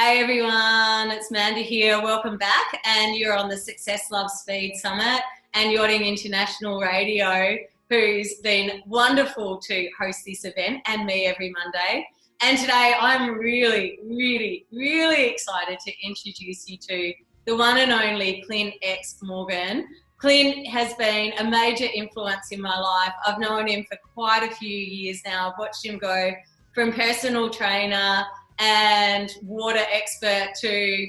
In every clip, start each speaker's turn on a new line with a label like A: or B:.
A: Hey everyone, it's Manda here. Welcome back. And you're on the Success Love Speed Summit and Yachting International Radio, who's been wonderful to host this event and me every Monday. And today I'm really excited to introduce you to the one and only Clint X Morgan. Clint has been a major influence in my life. I've known him for quite a few years now. I've watched him go from personal trainer and water expert to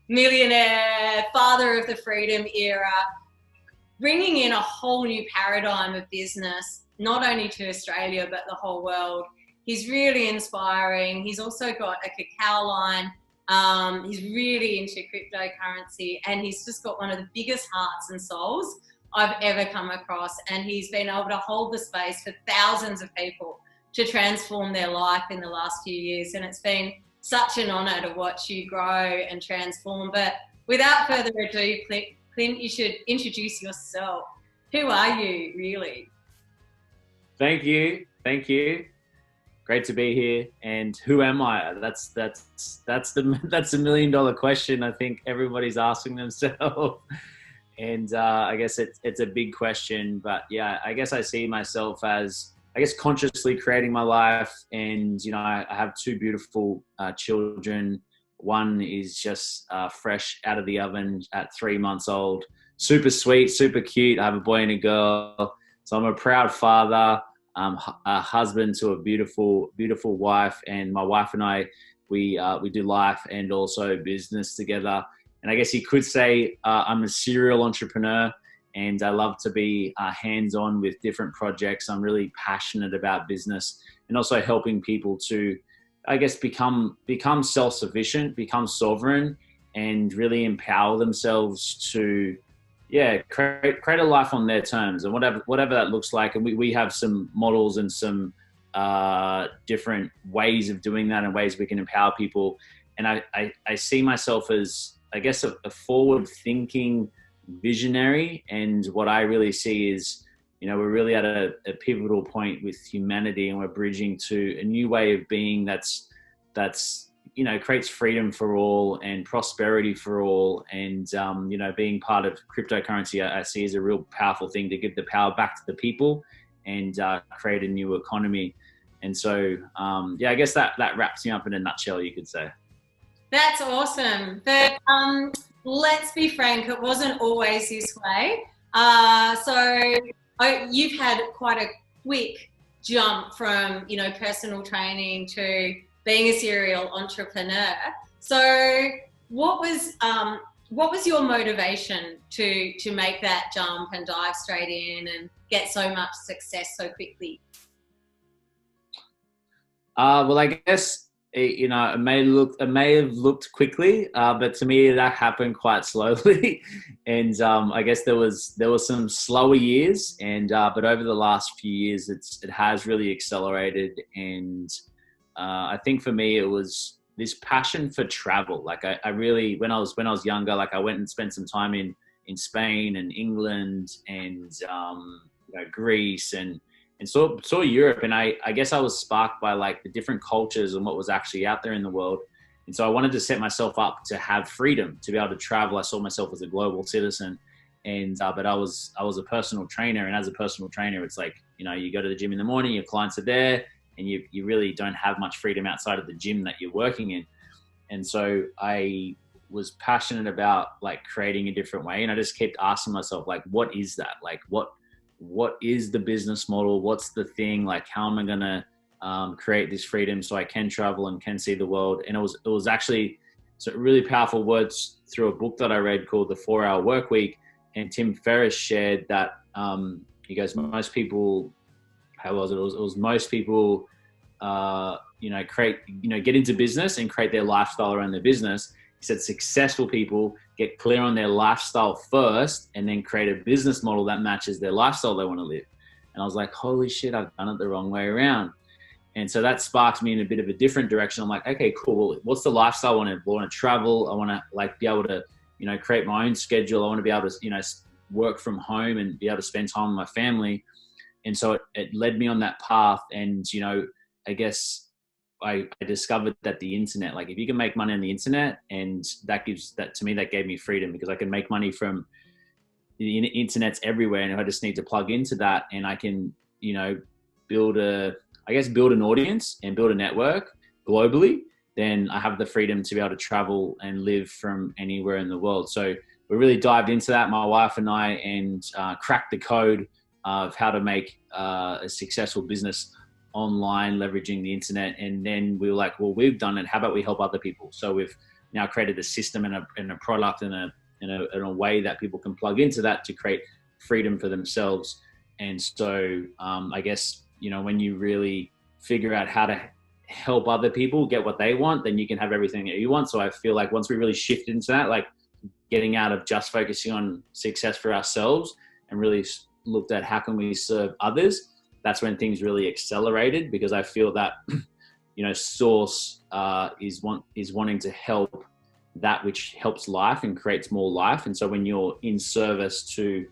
A: millionaire, father of the freedom era, bringing in a whole new paradigm of business, not only to Australia, but the whole world. He's really inspiring. He's also got a cacao line. He's really into cryptocurrency, and he's just got one of the biggest hearts and souls I've ever come across. And he's been able to hold the space for thousands of people to transform their life in the last few years. And it's been such an honor to watch you grow and transform. But without further ado, Clint, you should introduce yourself. Who are you, really?
B: Thank you. Great to be here. And who am I? That's the $1 million question I think everybody's asking themselves. And I guess it's a big question, but yeah, I guess I see myself as, consciously creating my life. And, I have two beautiful children. One is just fresh out of the oven at 3 months old. Super sweet, super cute. I have a boy and a girl. So I'm a proud father, a husband to a beautiful, beautiful wife. And my wife and I, we do life and also business together. And I guess you could say I'm a serial entrepreneur. And I love to be hands-on with different projects. I'm really passionate about business and also helping people to, become self-sufficient, become sovereign, and really empower themselves to, create a life on their terms and whatever that looks like. And we have some models and some different ways of doing that and ways we can empower people. And I see myself as, a forward-thinking visionary. And what I really see is, we're really at a pivotal point with humanity, and we're bridging to a new way of being that's creates freedom for all and prosperity for all. And being part of cryptocurrency, I see as a real powerful thing to give the power back to the people and create a new economy. And so I guess that wraps me up in a nutshell, you could say.
A: That's awesome. But let's be frank, it wasn't always this way. You've had quite a quick jump from, personal training to being a serial entrepreneur. So what was your motivation to make that jump and dive straight in and get so much success so quickly?
B: Well, I guess, it may have looked quickly, but to me that happened quite slowly. And I guess there was some slower years, and but over the last few years it has really accelerated. And I think for me it was this passion for travel. Like I really, when I was younger, like I went and spent some time in Spain and England and Greece and saw Europe. And I guess I was sparked by like the different cultures and what was actually out there in the world. And so I wanted to set myself up to have freedom, to be able to travel. I saw myself as a global citizen. And but I was a personal trainer. And as a personal trainer, it's like, you go to the gym in the morning, your clients are there, and you really don't have much freedom outside of the gym that you're working in. And so I was passionate about like creating a different way. And I just kept asking myself, like, what is that? Like, what is the business model? What's the thing? Like, how am I going to create this freedom so I can travel and can see the world? And it was actually some really powerful words through a book that I read called The 4-Hour Workweek. And Tim Ferriss shared that he goes, most people, how was it? It was most people, get into business and create their lifestyle around their business. He said successful people get clear on their lifestyle first and then create a business model that matches their lifestyle they want to live. And I was like, holy shit, I've done it the wrong way around. And so that sparked me in a bit of a different direction. I'm like, okay, cool. Well, what's the lifestyle I want to travel? I want to like be able to, create my own schedule. I want to be able to, work from home and be able to spend time with my family. And so it led me on that path. And, I guess I discovered that the internet, like if you can make money on the internet, and that to me, that gave me freedom, because I can make money from the internet's everywhere, and I just need to plug into that, and I can, build an audience and build a network globally. Then I have the freedom to be able to travel and live from anywhere in the world. So we really dived into that, my wife and I, and cracked the code of how to make a successful business online, leveraging the internet. And then we were like, well, we've done it. How about we help other people? So we've now created a system and a product and a way that people can plug into that to create freedom for themselves. And so I guess, when you really figure out how to help other people get what they want, then you can have everything that you want. So I feel like once we really shift into that, like getting out of just focusing on success for ourselves and really looked at how can we serve others, that's when things really accelerated, because I feel that, Source is wanting to help that which helps life and creates more life. And so when you're in service to,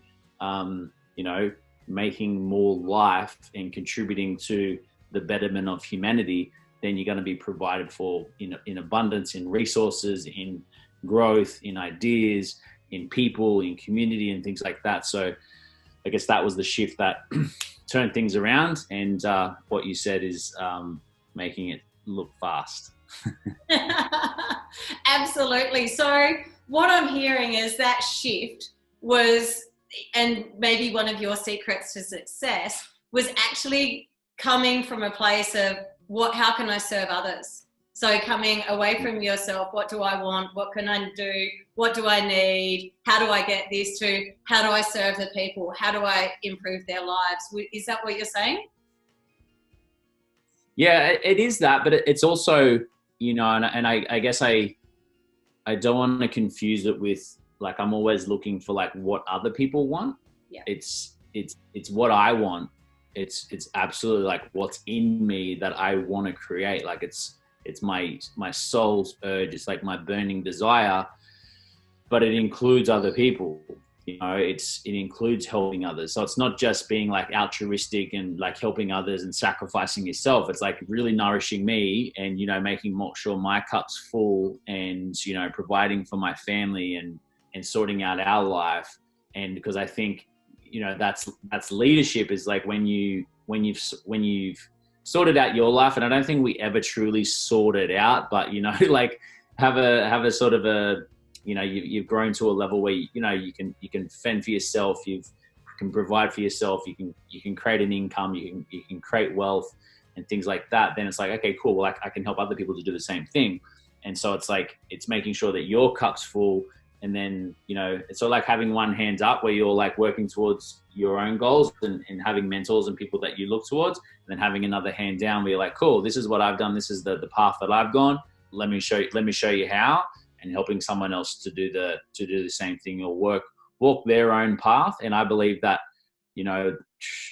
B: making more life and contributing to the betterment of humanity, then you're going to be provided for in abundance, in resources, in growth, in ideas, in people, in community, and things like that. So I guess that was the shift that turned things around. And what you said is making it look fast.
A: Absolutely. So what I'm hearing is that shift was, and maybe one of your secrets to success was actually coming from a place of how can I serve others? So coming away from yourself, what do I want? What can I do? What do I need? How do I get this, to how do I serve the people? How do I improve their lives? Is that what you're saying?
B: Yeah, it is that, but it's also, and I guess I don't want to confuse it with, like, I'm always looking for like what other people want.
A: Yeah.
B: It's what I want. It's absolutely like what's in me that I want to create. Like it's my soul's urge. It's like my burning desire, but it includes other people. It includes helping others. So it's not just being like altruistic and like helping others and sacrificing yourself. It's like really nourishing me and, making sure my cup's full and, providing for my family and sorting out our life. And because I think, that's leadership, is like when you've sorted out your life. And I don't think we ever truly sort it out, but, like have a sort of a, you've grown to a level where, you can fend for yourself. You can provide for yourself. You can create an income. You can create wealth and things like that. Then it's like, okay, cool. Well, I can help other people to do the same thing. And so it's like, it's making sure that your cup's full. And then, it's sort of like having one hand up where you're like working towards your own goals and having mentors and people that you look towards, and then having another hand down where you're like, cool, this is what I've done. This is the path that I've gone. Let me show you how, and helping someone else to do the same thing, or walk their own path. And I believe that,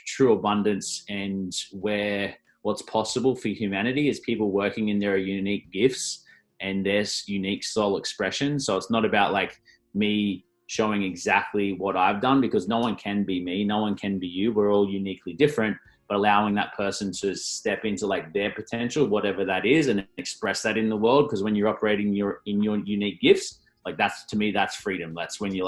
B: true abundance and what's possible for humanity is people working in their unique gifts and their unique soul expression. So it's not about like me showing exactly what I've done, because no one can be me, no one can be you. We're all uniquely different, but allowing that person to step into like their potential, whatever that is, and express that in the world. Because when you're operating in your unique gifts, like that's, to me, that's freedom. That's when you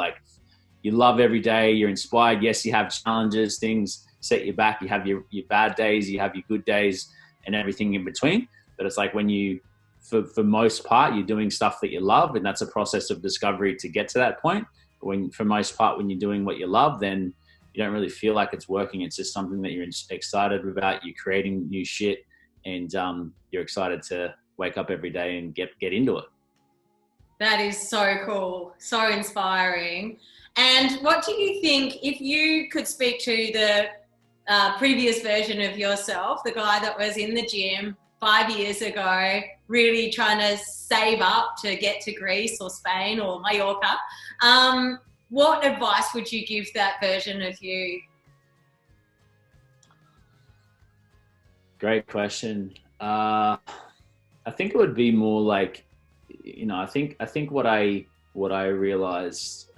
B: love every day, you're inspired. Yes, you have challenges, things set you back. You have your bad days, you have your good days, and everything in between. But it's like when you, for most part, you're doing stuff that you love, and that's a process of discovery to get to that point. For most part, when you're doing what you love, then you don't really feel like it's working. It's just something that you're excited about. You're creating new shit, and you're excited to wake up every day and get into it.
A: That is so cool, so inspiring. And what do you think, if you could speak to the previous version of yourself, the guy that was in the gym 5 years ago, really trying to save up to get to Greece or Spain or Mallorca, what advice would you give that version of you?
B: Great question. I think it would be more like, I think what I realized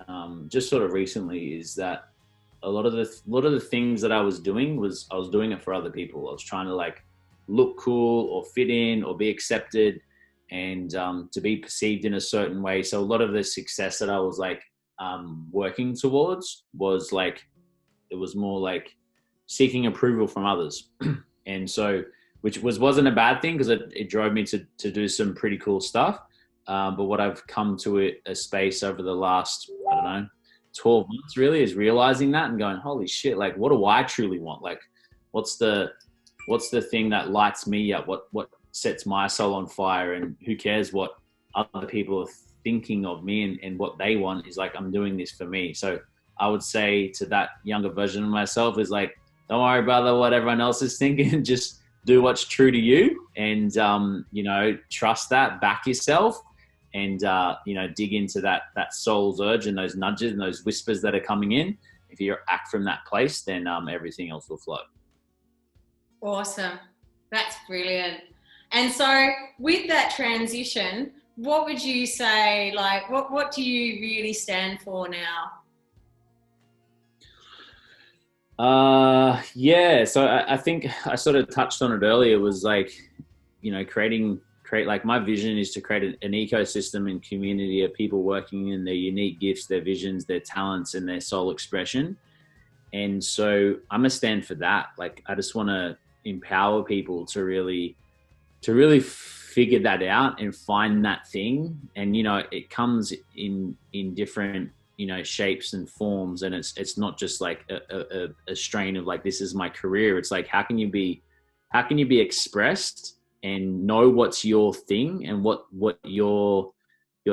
B: just sort of recently is that a lot of the things that I was doing it for other people. I was trying to like look cool or fit in or be accepted, and to be perceived in a certain way. So a lot of the success that I was like working towards was like, it was more like seeking approval from others. And so, which wasn't a bad thing, because it drove me to do some pretty cool stuff. But what I've come to a space over the last, I don't know, 12 months really, is realizing that and going, holy shit, like what do I truly want? Like what's the thing that lights me up? What sets my soul on fire? And who cares what other people are thinking of me, and what they want is like, I'm doing this for me. So I would say to that younger version of myself is like, don't worry about what everyone else is thinking. Just do what's true to you, and trust that, back yourself, and dig into that soul's urge and those nudges and those whispers that are coming in. If you act from that place, then everything else will flow.
A: Awesome. That's brilliant. And so with that transition, what would you say, like, what do you really stand for now?
B: So I think I sort of touched on it earlier. It was like, create like, my vision is to create an ecosystem and community of people working in their unique gifts, their visions, their talents, and their soul expression. And so I'm gonna stand for that. Like, I just want to empower people to really figure that out and find that thing. And it comes in different shapes and forms, and it's not just like a strain of like, this is my career. It's like, how can you be expressed and know what's your thing and what your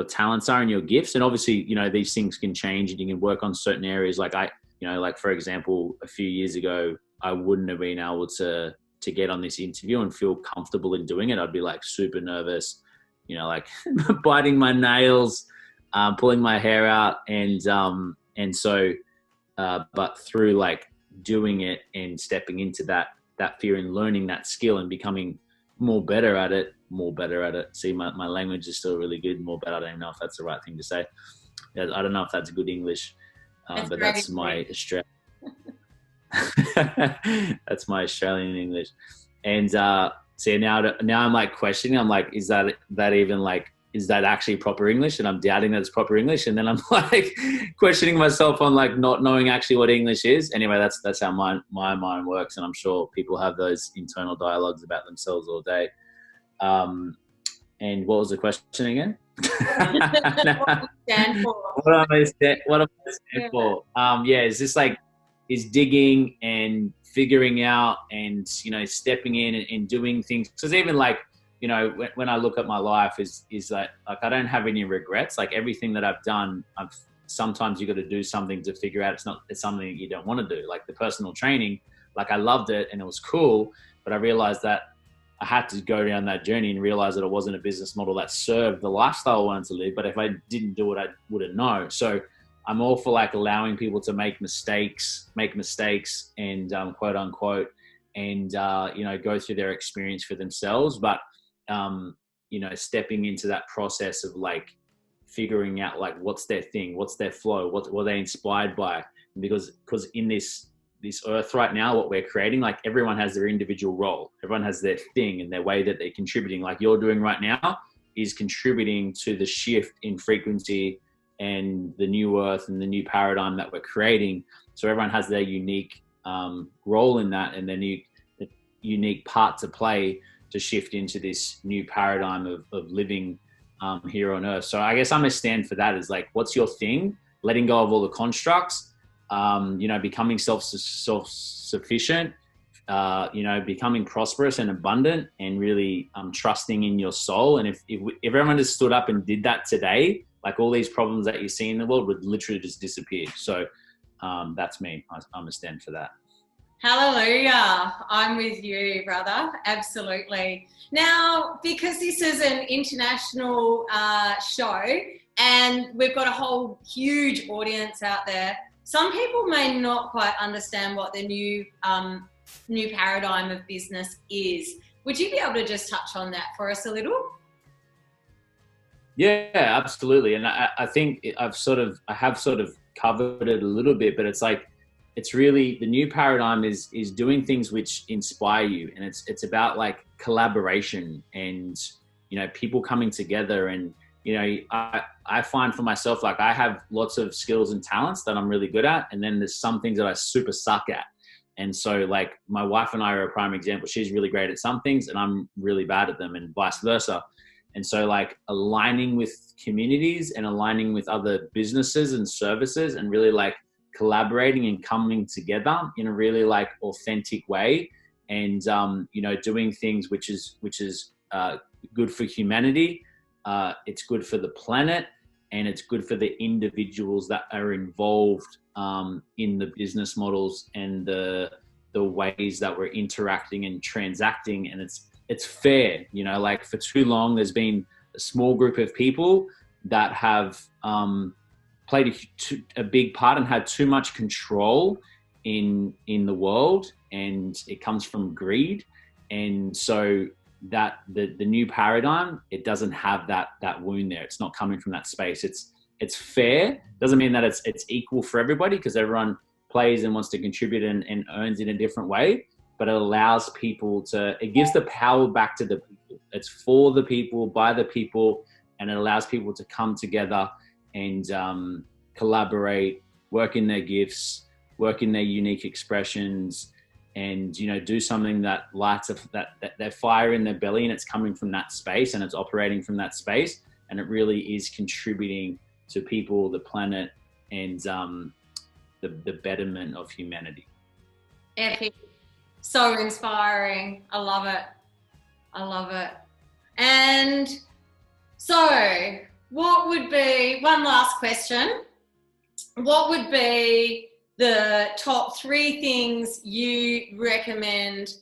B: talents are and your gifts. And obviously these things can change, and you can work on certain areas. Like like for example, a few years ago, I wouldn't have been able to get on this interview and feel comfortable in doing it. I'd be like super nervous, like biting my nails, pulling my hair out. But through like doing it and stepping into that fear and learning that skill and becoming more better at it. See, my language is still really good. More better. I don't even know if that's the right thing to say. I don't know if that's good English, but that's my Australian. That's my Australian English. And see, now I'm like questioning. I'm like, is that even like, is that actually proper English? And I'm doubting that it's proper English. And then I'm like questioning myself on like not knowing actually what English is. Anyway, that's how my mind works. And I'm sure people have those internal dialogues about themselves all day. And what was the question again?
A: What do you stand for?
B: What am I stand for? It's just like, is digging and figuring out and, stepping in and doing things. Because even like, when I look at my life is like I don't have any regrets. Like everything that I've done, sometimes you got to do something to figure out it's something that you don't want to do. Like the personal training, like I loved it and it was cool, but I realized that I had to go down that journey and realize that it wasn't a business model that served the lifestyle I wanted to live. But if I didn't do it, I wouldn't know. So I'm all for like allowing people to make mistakes and quote unquote, and go through their experience for themselves. But stepping into that process of like figuring out like what's their thing, what's their flow, what are they inspired by? Because in this earth right now, what we're creating, like everyone has their individual role, everyone has their thing and their way that they're contributing. Like you're doing right now is contributing to the shift in frequency and the new earth and the new paradigm that we're creating. So everyone has their unique role in that and their unique part to play to shift into this new paradigm of living here on earth. So I guess I'm gonna stand for that, is like, what's your thing? Letting go of all the constructs, becoming self-sufficient, becoming prosperous and abundant, and really trusting in your soul. And if everyone just stood up and did that today, like all these problems that you see in the world would literally just disappear. So that's me. I'm gonna stand for that.
A: Hallelujah. I'm with you, brother. Absolutely. Now, because this is an international show and we've got a whole huge audience out there, some people may not quite understand what the new paradigm of business is. Would you be able to just touch on that for us a little?
B: Yeah, absolutely. And I think I have sort of covered it a little bit, but it's like, it's really, the new paradigm is doing things which inspire you, and it's about like collaboration and, you know, people coming together. And, you know, I find for myself, like I have lots of skills and talents that I'm really good at, and then there's some things that I super suck at. And so like my wife and I are a prime example. She's really great at some things and I'm really bad at them, and vice versa. And so like aligning with communities and aligning with other businesses and services, and really like collaborating and coming together in a really like authentic way, and you know, doing things which is good for humanity, it's good for the planet, and it's good for the individuals that are involved in the business models and the ways that we're interacting and transacting. And it's fair, you know, like for too long there's been a small group of people that have played a big part and had too much control in the world, and it comes from greed. And so that the new paradigm, it doesn't have that wound there. It's not coming from that space. It's fair. Doesn't mean that it's equal for everybody, because everyone plays and wants to contribute and earns in a different way, but it allows people to, it gives the power back to the people. It's for the people, by the people, and it allows people to come together and collaborate, work in their gifts, work in their unique expressions, and, you know, do something that lights up that fire in their belly, and it's coming from that space and it's operating from that space, and it really is contributing to people, the planet, and the betterment of humanity.
A: Epic. So inspiring. I love it. I love it. And so what would be, one last question, what would be the top 3 things you recommend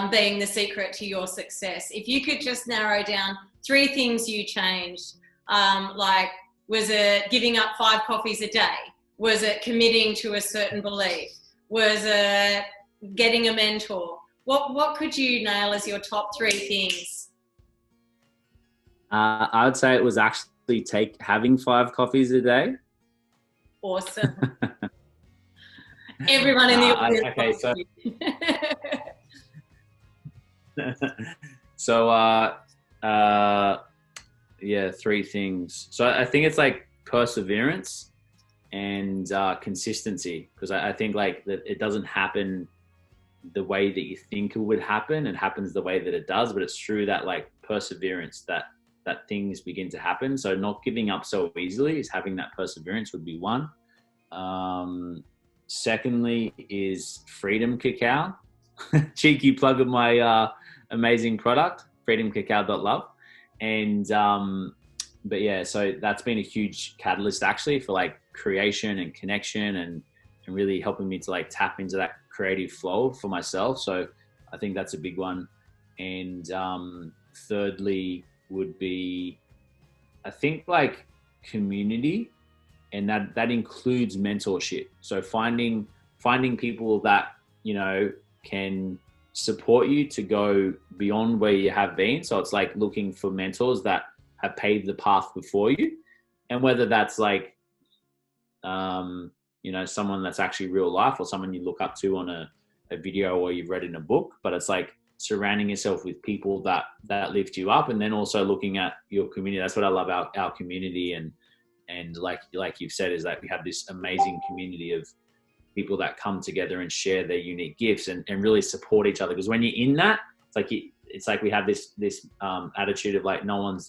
A: being the secret to your success? If you could just narrow down 3 things you changed, like, was it giving up 5 coffees a day? Was it committing to a certain belief? Was it getting a mentor? What could you nail as your top 3 things?
B: I would say it was actually having 5 coffees a day.
A: Awesome. Everyone in the audience.
B: Okay, so yeah, 3 things. So I think it's like perseverance and consistency, because I think like that it doesn't happen the way that you think it would happen. It happens the way that it does, but it's through that like perseverance that things begin to happen. So not giving up so easily is having that perseverance would be one. Secondly is Freedom Cacao. Cheeky plug of my amazing product, freedomcacao.love. And but yeah, so that's been a huge catalyst actually for like creation and connection, and really helping me to like tap into that creative flow for myself. So I think that's a big one. And thirdly would be, I think, like community, and that includes mentorship. So finding people that, you know, can support you to go beyond where you have been. So it's like looking for mentors that have paved the path before you, and whether that's like you know, someone that's actually real life, or someone you look up to on a video or you've read in a book, but it's like surrounding yourself with people that lift you up, and then also looking at your community. That's what I love about our community, and like you've said, is that we have this amazing community of people that come together and share their unique gifts and really support each other. Because when you're in that, it's like we have this attitude of like no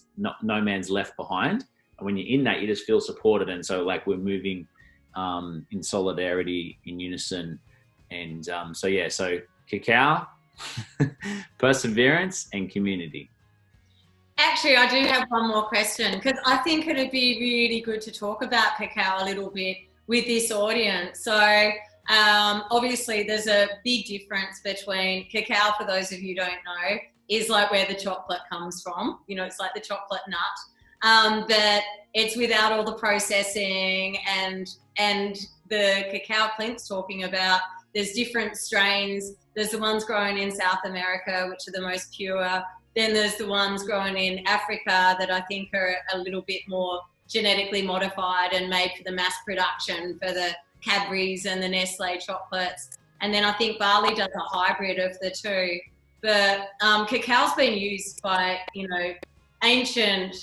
B: man's left behind, and when you're in that, you just feel supported. And so like we're moving in solidarity, in unison. And so yeah, so cacao, perseverance, and community.
A: Actually, I do have one more question, because I think it'd be really good to talk about cacao a little bit with this audience. So obviously there's a big difference between cacao, for those of you who don't know, is like where the chocolate comes from. You know, it's like the chocolate nut, but it's without all the processing and the cacao Clint's talking about. There's different strains. There's the ones grown in South America, which are the most pure. Then there's the ones grown in Africa that I think are a little bit more genetically modified and made for the mass production, for the Cadbury's and the Nestle chocolates. And then I think barley does a hybrid of the two. But cacao's been used by, you know, ancient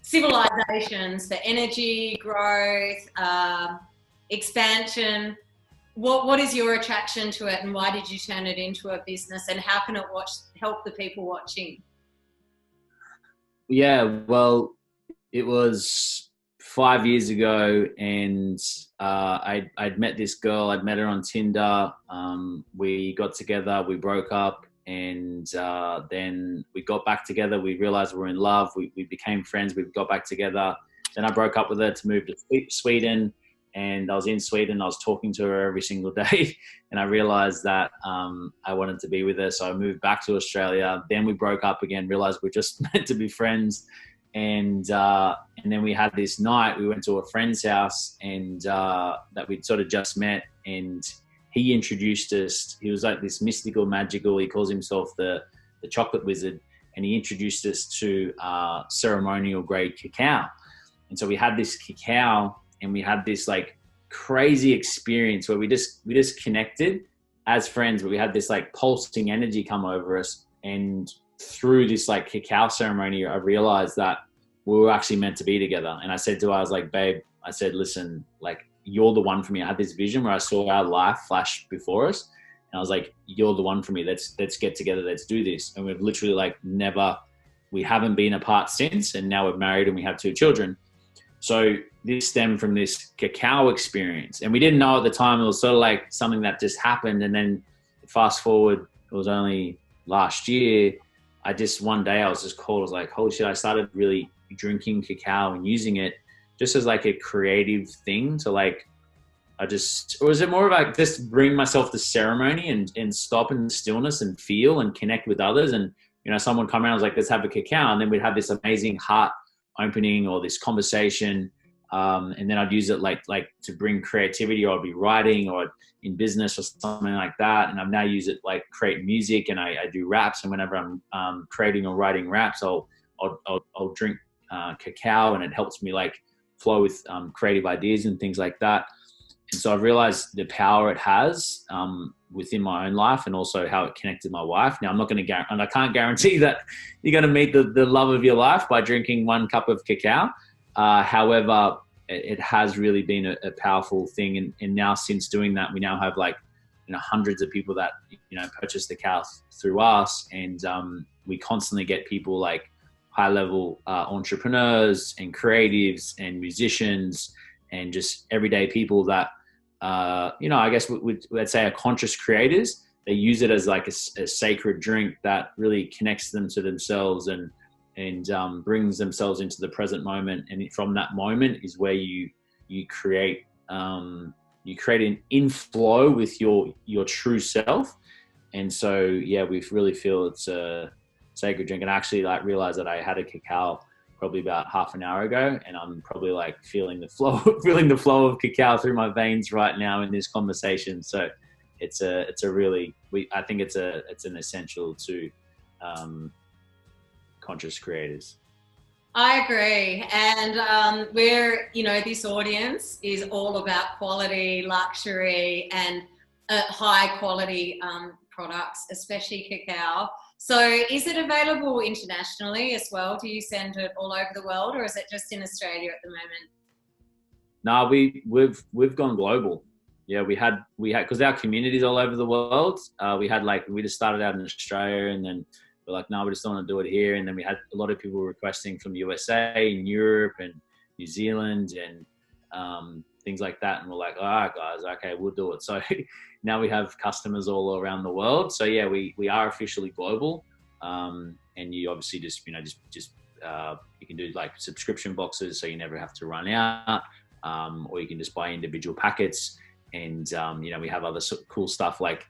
A: civilizations for energy, growth, expansion. What is your attraction to it, and why did you turn it into a business, and how can it help the people watching?
B: Yeah, well, it was 5 years ago, and I'd met this girl. I'd met her on Tinder. We got together, we broke up, and then we got back together. We realized we were in love. We became friends. We got back together. Then I broke up with her to move to Sweden. And I was in Sweden. I was talking to her every single day, and I realized that I wanted to be with her. So I moved back to Australia. Then we broke up again. Realized we're just meant to be friends, and then we had this night. We went to a friend's house, and that we'd sort of just met, and he introduced us. He was like this mystical, magical. He calls himself the chocolate wizard, and he introduced us to ceremonial grade cacao. And so we had this cacao. And we had this like crazy experience where we just connected as friends, but we had this like pulsing energy come over us. And through this like cacao ceremony, I realized that we were actually meant to be together. And I said to her, I was like, babe, I said, listen, like, you're the one for me. I had this vision where I saw our life flash before us. And I was like, you're the one for me. Let's get together. Let's do this. And we've literally like we haven't been apart since. And now we're married and we have 2 children. So this stemmed from this cacao experience. And we didn't know at the time. It was sort of like something that just happened. And then fast forward, it was only last year. One day I was just called. I was like, holy shit, I started really drinking cacao and using it just as like a creative thing to like, or was it more about just bring myself to ceremony and stop in stillness and feel and connect with others. And, you know, someone come around, I was like, let's have a cacao. And then we'd have this amazing heart opening or this conversation. And then I'd use it like to bring creativity, or I'd be writing or in business or something like that. And I've now used it like create music, and I do raps. And whenever I'm creating or writing raps, I'll drink cacao, and it helps me like flow with creative ideas and things like that. And so I've realized the power it has within my own life, and also how it connected my wife. Now I'm not going to and I can't guarantee that you're going to meet the love of your life by drinking 1 cup of cacao. However, it has really been a powerful thing. And now since doing that, we now have like, you know, hundreds of people that, you know, purchase the cacao through us. And we constantly get people like high level entrepreneurs and creatives and musicians and just everyday people that, you know, I guess let's say are conscious creators. They use it as like a sacred drink that really connects them to themselves and brings themselves into the present moment. And from that moment is where you create an inflow with your true self. And so, yeah, we really feel it's a sacred drink. And I actually like realized that I had a cacao probably about half an hour ago, and I'm probably like feeling the flow of cacao through my veins right now in this conversation. So it's a really, I think it's an essential to conscious creators.
A: I agree. And we're, you know, this audience is all about quality, luxury, and high quality products, especially cacao. So is it available internationally as well? Do you send it all over the world, or is it just in Australia at the moment?
B: No, we've gone global. Yeah, we had because our community's all over the world. We just started out in Australia, and then we're like, no, we just don't want to do it here. And then we had a lot of people requesting from the USA and Europe and New Zealand and things like that. And we're like, all right, guys, okay, we'll do it. So now we have customers all around the world. So yeah, we are officially global. And you obviously just you can do like subscription boxes, so you never have to run out, or you can just buy individual packets. And, you know, we have other cool stuff like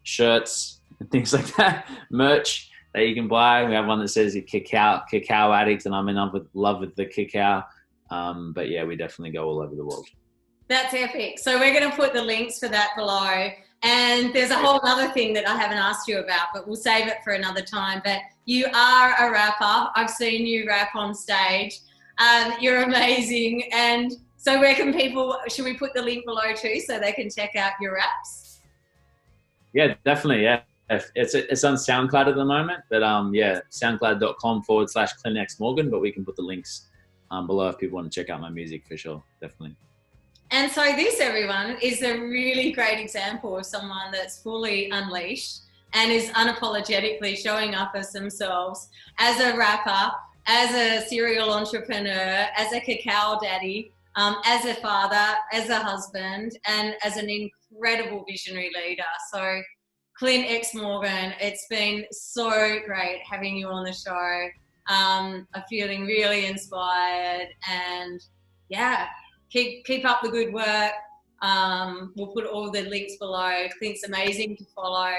B: shirts and things like that, merch that you can buy. We have one that says cacao addict, and I'm in love with the cacao. But yeah, we definitely go all over the world.
A: That's epic. So we're going to put the links for that below. And there's a whole other thing that I haven't asked you about, but we'll save it for another time. But you are a rapper. I've seen you rap on stage. You're amazing. And So where can people, should we put the link below too so they can check out your raps?
B: Yeah, definitely. Yeah. It's on SoundCloud at the moment, but yeah, soundcloud.com/Clint Morgan, but we can put the links below if people want to check out my music for sure. Definitely.
A: And so this, everyone, is a really great example of someone that's fully unleashed and is unapologetically showing up as themselves, as a rapper, as a serial entrepreneur, as a cacao daddy, as a father, as a husband, and as an incredible visionary leader. So Clint X Morgan, it's been so great having you on the show. I'm feeling really inspired, and yeah, keep up the good work. We'll put all the links below. Clint's amazing to follow,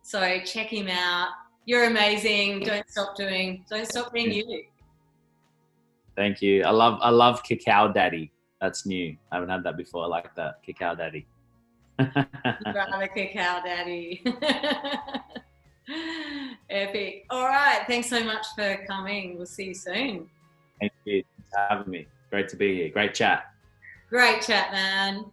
A: so check him out. You're amazing. Don't stop being you.
B: Thank you. I love cacao daddy. That's new. I haven't had that before. I like that, cacao daddy.
A: You'd rather cacao daddy. Epic. All right. Thanks so much for coming. We'll see you soon.
B: Thank you for having me. Great to be here. Great chat.
A: Great chat, man.